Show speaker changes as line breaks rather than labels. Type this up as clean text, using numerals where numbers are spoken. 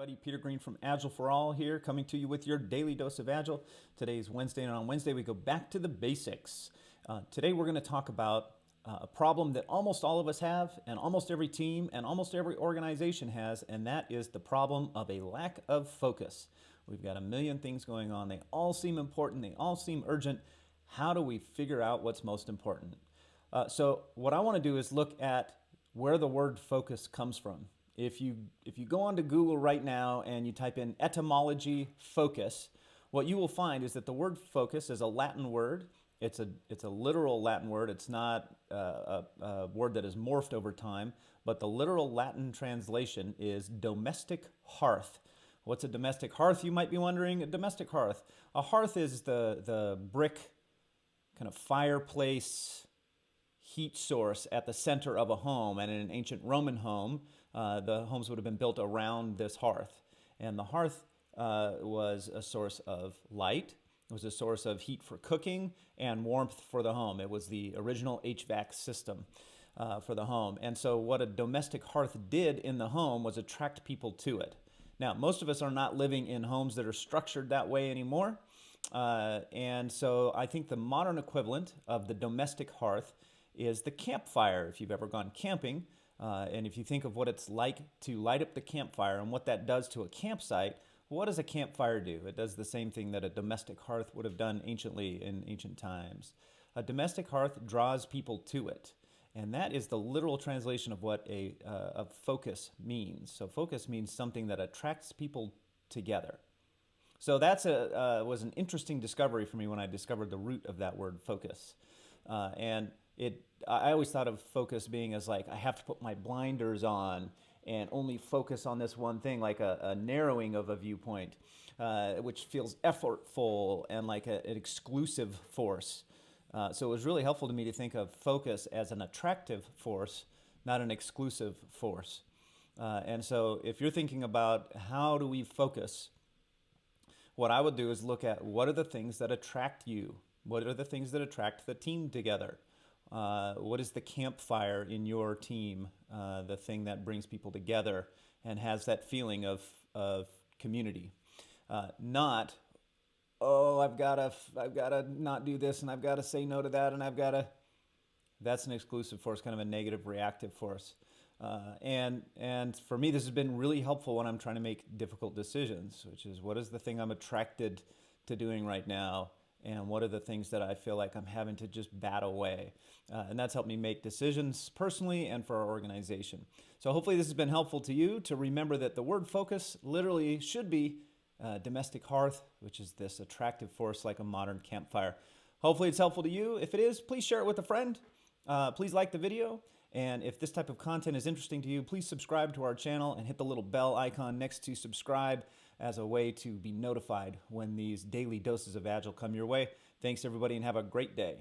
everybody, Peter Green from Agile for All here, coming to you with your daily dose of Agile. Today is Wednesday, and on Wednesday we go back to the basics. Today we're going to talk about a problem that almost all of us have, and almost every team and almost every organization has, and that is the problem of a lack of focus. We've got a million things going on. They all seem important. They all seem urgent. How do we figure out what's most important? So what I want to do is look at where the word focus comes from. If you go onto Google right now and you type in etymology focus, what you will find is that the word focus is a Latin word. It's a literal Latin word. It's not a word that is morphed over time, but the literal Latin translation is domestic hearth. What's a domestic hearth, you might be wondering? A domestic hearth. A hearth is the brick kind of fireplace heat source at the center of a home, and in an ancient Roman home, the homes would have been built around this hearth. And the hearth was a source of light, it was a source of heat for cooking and warmth for the home. It was the original HVAC system for the home. And so what a domestic hearth did in the home was attract people to it. Now, most of us are not living in homes that are structured that way anymore. And so I think the modern equivalent of the domestic hearth is the campfire. If you've ever gone camping, and if you think of what it's like to light up the campfire and what that does to a campsite, what does a campfire do? It does the same thing that a domestic hearth would have done anciently in ancient times. A domestic hearth draws people to it, and that is the literal translation of what a focus means. So focus means something that attracts people together. So that's was an interesting discovery for me when I discovered the root of that word focus. I always thought of focus being as like, I have to put my blinders on and only focus on this one thing, like a narrowing of a viewpoint, which feels effortful and like an exclusive force. So it was really helpful to me to think of focus as an attractive force, not an exclusive force. And so if you're thinking about how do we focus, what I would do is look at what are the things that attract you? What are the things that attract the team together? What is the campfire in your team, the thing that brings people together and has that feeling of community? Not, oh, I've got to not do this, and I've got to say no to that, and that's an exclusive force, kind of a negative reactive force. And for me, this has been really helpful when I'm trying to make difficult decisions, which is what is the thing I'm attracted to doing right now? And what are the things that I feel like I'm having to just bat away? And that's helped me make decisions personally and for our organization. So hopefully this has been helpful to you to remember that the word focus literally should be domestic hearth, which is this attractive force like a modern campfire. Hopefully it's helpful to you. If it is, please share it with a friend. Please like the video. And if this type of content is interesting to you, please subscribe to our channel and hit the little bell icon next to subscribe as a way to be notified when these daily doses of Agile come your way. Thanks, everybody, and have a great day.